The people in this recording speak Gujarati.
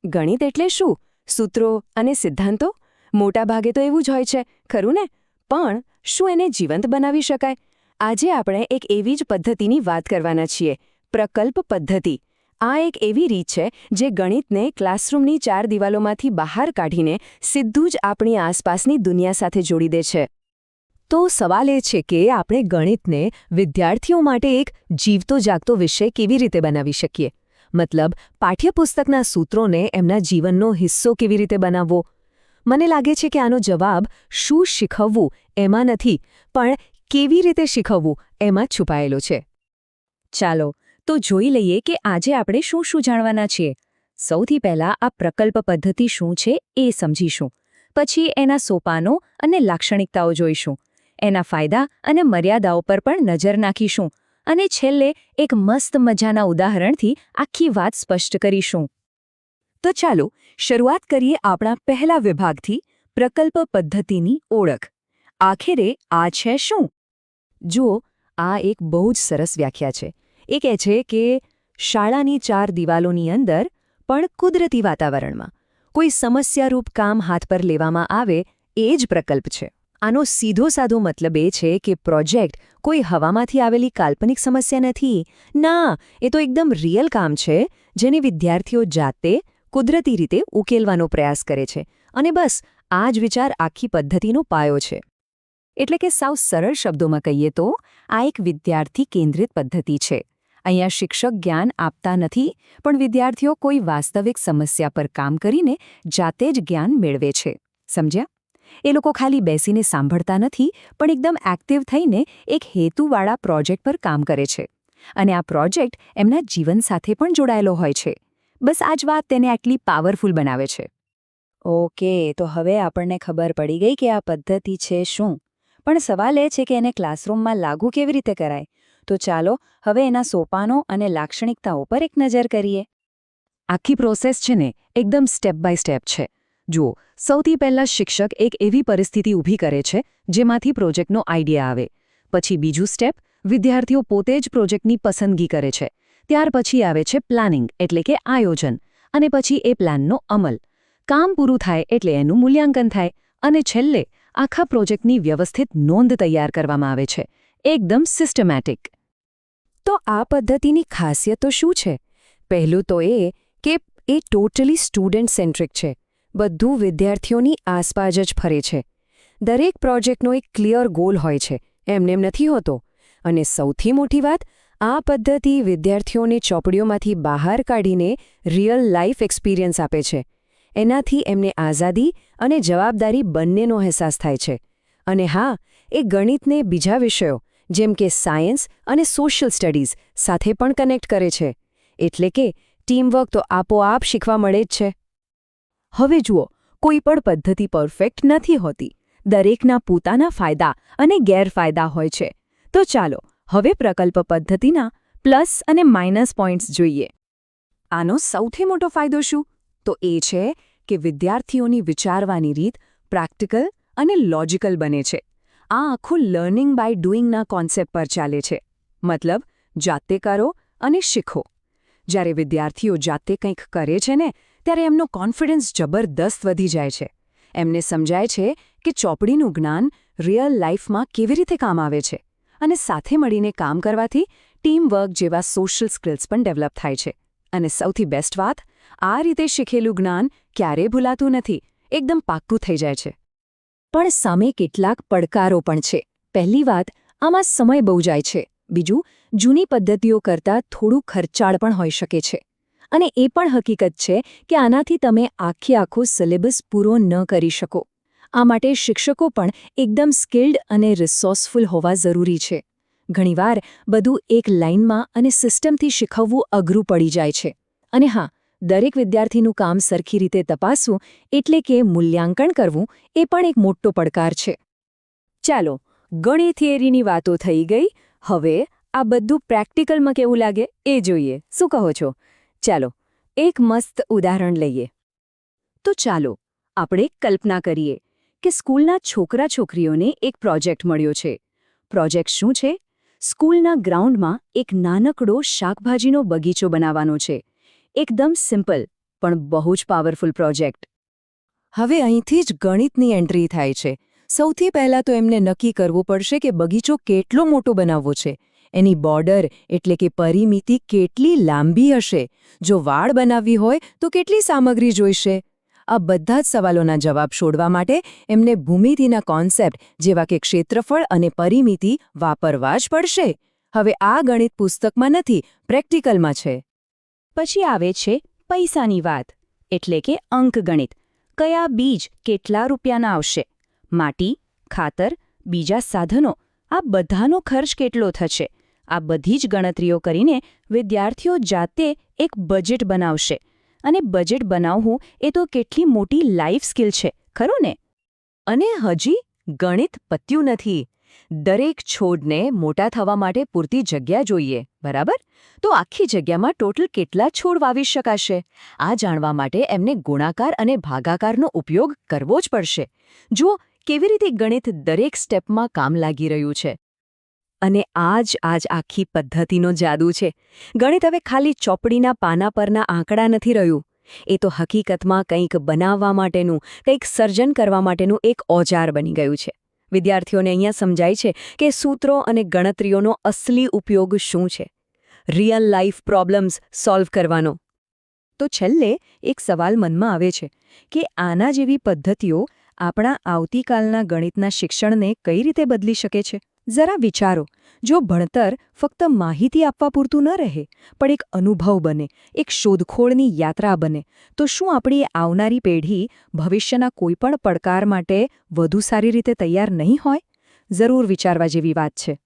ગણિત એટલે શું? સૂત્રો અને સિદ્ધાંતો? મોટાભાગે તો એવું જ હોય છે, ખરું ને? પણ શું એને જીવંત બનાવી શકાય? આજે આપણે એક એવી જ પદ્ધતિની વાત કરવાના છીએ, પ્રકલ્પ પદ્ધતિ. આ એક એવી રીત છે જે ગણિતને ક્લાસરૂમની 4 દિવાલોમાંથી બહાર કાઢીને સીધું જ આપણી આસપાસની દુનિયા સાથે જોડી દે છે. તો સવાલ એ છે કે આપણે ગણિતને વિદ્યાર્થીઓ માટે એક જીવતો જાગતો વિષય કેવી રીતે બનાવી શકીએ? મતલબ, પાઠ્યપુસ્તકના સૂત્રોને એમના જીવનનો હિસ્સો કેવી રીતે બનાવવો? મને લાગે છે કે આનો જવાબ શું શીખવવું એમાં નથી, પણ કેવી રીતે શીખવવું એમાં જ છુપાયેલો છે. ચાલો, તો જોઈ લઈએ કે આજે આપણે શું શું જાણવાના છીએ. સૌથી પહેલાં આ પ્રકલ્પ પદ્ધતિ શું છે એ સમજીશું. પછી એના સોપાનો અને લાક્ષણિકતાઓ જોઈશું. એના ફાયદા અને મર્યાદાઓ પર પણ નજર નાખીશું. અને છેલ્લે એક મસ્ત મજાના ઉદાહરણથી આખી વાત સ્પષ્ટ કરીશું. તો ચાલો શરૂઆત કરીએ આપણા પહેલા વિભાગથી, પ્રકલ્પ પદ્ધતિની ઓળખ. આખરે આ છે શું? જુઓ, આ એક બહુ જ સરસ વ્યાખ્યા છે. એ કહે છે કે શાળાની 4 દિવાલોની અંદર પણ કુદરતી વાતાવરણમાં કોઈ સમસ્યારૂપ કામ હાથ પર લેવામાં આવે એ જ પ્રકલ્પ છે. આનો સીધો સાધો મતલબ એ છે કે પ્રોજેક્ટ કોઈ હવામાંથી આવેલી કાલ્પનિક સમસ્યા નથી. ના, એ તો એકદમ રિયલ કામ છે જેને વિદ્યાર્થીઓ જાતે કુદરતી રીતે ઉકેલવાનો પ્રયાસ કરે છે. અને બસ આ જ વિચાર આખી પદ્ધતિનો પાયો છે. એટલે કે સાવ સરળ શબ્દોમાં કહીએ તો આ એક વિદ્યાર્થી કેન્દ્રિત પદ્ધતિ છે. અહીંયા શિક્ષક જ્ઞાન આપતા નથી, પણ વિદ્યાર્થીઓ કોઈ વાસ્તવિક સમસ્યા પર કામ કરીને જાતે જ જ્ઞાન મેળવે છે. સમજ્યા? એ લોકો ખાલી બેસીને સાંભળતા નથી, પણ એકદમ એક્ટિવ થઈને એક હેતુવાળા પ્રોજેક્ટ પર કામ કરે છે. અને આ પ્રોજેક્ટ એમના જીવન સાથે પણ જોડાયેલો હોય છે. બસ આ જ વાત તેને આટલી પાવરફુલ બનાવે છે. ઓકે, તો હવે આપણને ખબર પડી ગઈ કે આ પદ્ધતિ છે શું. પણ સવાલ એ છે કે એને ક્લાસરૂમમાં લાગુ કેવી રીતે કરાય? તો ચાલો હવે એના સોપાનો અને લાક્ષણિકતાઓ પર એક નજર કરીએ. આખી પ્રોસેસ છે ને એકદમ સ્ટેપ બાય સ્ટેપ છે. જુઓ, સૌથી પહેલાં શિક્ષક એક એવી પરિસ્થિતિ ઊભી કરે છે જેમાંથી પ્રોજેક્ટનો આઈડિયા આવે. પછી બીજું સ્ટેપ, વિદ્યાર્થીઓ પોતે જ પ્રોજેક્ટની પસંદગી કરે છે. ત્યાર પછી આવે છે પ્લાનિંગ, એટલે કે આયોજન. અને પછી એ પ્લાનનો અમલ. કામ પૂરું થાય એટલે એનું મૂલ્યાંકન થાય. અને છેલ્લે આખા પ્રોજેક્ટની વ્યવસ્થિત નોંધ તૈયાર કરવામાં આવે છે. એકદમ સિસ્ટમેટિક. તો આ પદ્ધતિની ખાસિયતો શું છે? પહેલું તો એ કે એ ટોટલી સ્ટુડન્ટ સેન્ટ્રિક છે. બધું વિદ્યાર્થીઓની આસપાસ જ ફરે છે. દરેક પ્રોજેક્ટનો એક ક્લિયર ગોલ હોય છે, એમને એમ નથી હોતો. અને સૌથી મોટી વાત, આ પદ્ધતિ વિદ્યાર્થીઓને ચોપડીઓમાંથી બહાર કાઢીને રિયલ લાઈફ એક્સપિરિયન્સ આપે છે. એનાથી એમને આઝાદી અને જવાબદારી બંનેનો અહેસાસ થાય છે. અને હા, એ ગણિતને બીજા વિષયો જેમ કે સાયન્સ અને સોશિયલ સ્ટડીઝ સાથે પણ કનેક્ટ કરે છે. એટલે કે ટીમવર્ક તો આપોઆપ શીખવા મળે જ છે. હવે જુઓ, કોઈ પણ પદ્ધતિ પરફેક્ટ નથી હોતી. દરેકના પોતાના ફાયદા અને ગેરફાયદા હોય છે. તો ચાલો હવે પ્રકલ્પ પદ્ધતિના પ્લસ અને માઇનસ પોઈન્ટ્સ જોઈએ. આનો સૌથી મોટો ફાયદો શું? તો એ છે કે વિદ્યાર્થીઓની વિચારવાની રીત પ્રેક્ટિકલ અને લોજિકલ બને છે. આ આખું લર્નિંગ બાય ડુઈંગના કોન્સેપ્ટ પર ચાલે છે. મતલબ, જાતે કરો અને શીખો. જ્યારે વિદ્યાર્થીઓ જાતે કંઈક કરે છે ને, ત્યારે એમનો કોન્ફિડન્સ જબરદસ્ત વધી જાય છે. એમને સમજાય છે કે ચોપડીનું જ્ઞાન રિયલ લાઈફમાં કેવી રીતે કામ આવે છે. અને સાથે મળીને કામ કરવાથી ટીમવર્ક જેવા સોશિયલ સ્કિલ્સ પણ ડેવલપ થાય છે. અને સૌથી બેસ્ટ વાત, આ રીતે શીખેલું જ્ઞાન ક્યારેય ભૂલાતું નથી, એકદમ પાક્કું થઈ જાય છે. પણ સામે કેટલાક પડકારો પણ છે. પહેલી વાત, આમાં સમય બહુ જાય છે. બીજું, જૂની પદ્ધતિઓ કરતાં થોડું ખર્ચાળ પણ હોઈ શકે છે. અને એ પણ હકીકત છે કે આનાથી તમે આખો સિલેબસ પૂરો ન કરી શકો. આ માટે શિક્ષકો પણ એકદમ સ્કિલ્ડ અને રિસોર્સફુલ હોવા જરૂરી છે. ઘણીવાર બધું એક લાઇનમાં અને સિસ્ટમથી શીખવવું અઘરું પડી જાય છે. અને હા, દરેક વિદ્યાર્થીનું કામ સરખી રીતે તપાસવું, એટલે કે મૂલ્યાંકન કરવું, એ પણ એક મોટો પડકાર છે. ચાલો, ગણિત થિયરીની વાતો થઈ ગઈ. હવે આ બધું પ્રેક્ટિકલમાં કેવું લાગે એ જોઈએ. શું કહો છો? ચાલો એક મસ્ત ઉદાહરણ લઈએ. તો ચાલો આપણે કલ્પના કરીએ કે સ્કૂલના છોકરા-છોકરીઓને એક પ્રોજેક્ટ મળ્યો છે. પ્રોજેક્ટ શું છે? સ્કૂલના ગ્રાઉન્ડમાં એક નાનકડો શાકભાજીનો બગીચો બનાવવાનો છે. એકદમ સિમ્પલ, પણ બહુ જ પાવરફુલ પ્રોજેક્ટ. હવે અહીંથી જ ગણિતની એન્ટ્રી થાય છે. સૌથી પહેલાં તો એમને નક્કી કરવું પડશે કે બગીચો કેટલો મોટો બનાવવો છે. એની બોર્ડર એટલે કે પરિમિતિ કેટલી લાંબી હશે. જો વાડ બનાવવી હોય તો કેટલી સામગ્રી જોઈશે. આ બધા જ સવાલોના જવાબ શોધવા માટે એમને ભૂમિતિના કોન્સેપ્ટ જેવા કે ક્ષેત્રફળ અને પરિમિતિ વાપરવા જ પડશે. હવે આ ગણિત પુસ્તકમાં નથી, પ્રેક્ટિકલમાં છે. પછી આવે છે પૈસાની વાત, એટલે કે અંકગણિત. કયા બીજ કેટલા રૂપિયાના આવશે? માટી, ખાતર, બીજા સાધનો, આ બધાનો ખર્ચ કેટલો થશે? આ બધી જ ગણતરીઓ કરીને વિદ્યાર્થીઓ જાતે એક બજેટ બનાવશે. અને બજેટ બનાવવું એ તો કેટલી મોટી લાઈફ સ્કિલ છે, ખરું ને? અને હજી ગણિત પત્યું નથી. દરેક છોડને મોટા થવા માટે પૂરતી જગ્યા જોઈએ, બરાબર? તો આખી જગ્યામાં ટોટલ કેટલા છોડ વાવી શકાશે? આ જાણવા માટે એમને ગુણાકાર અને ભાગાકારનો ઉપયોગ કરવો જ પડશે. જુઓ કેવી રીતે ગણિત દરેક સ્ટેપમાં કામ લાગી રહ્યું છે. અને આજ આખી પદ્ધતિનો જાદુ છે. ગણિત હવે ખાલી ચોપડીના પાના પરના આંકડા નથી રહ્યું. એ તો હકીકતમાં કંઈક બનાવવા માટેનું, કંઈક સર્જન કરવા માટેનું એક ઓજાર બની ગયું છે. વિદ્યાર્થીઓને અહીંયા સમજાય છે કે સૂત્રો અને ગણતરીઓનો અસલી ઉપયોગ શું છે. રિયલ લાઈફ પ્રોબ્લેમ્સ સોલ્વ કરવાનો. તો છેલ્લે એક સવાલ મનમાં આવે છે કે આના જેવી પદ્ધતિઓ આપણા આવતીકાલના ગણિતના શિક્ષણને કઈ રીતે બદલી શકે છે? જરા વિચારો. જો ભણતર ફક્ત માહિતી આપવા પૂરતું ન રહે, પણ એક અનુભવ બને, એક શોધખોળની યાત્રા બને, તો શું આપણી આવનારી પેઢી ભવિષ્યના કોઈપણ પડકાર માટે વધુ સારી રીતે તૈયાર નહીં હોય? જરૂર વિચારવા જેવી વાત છે.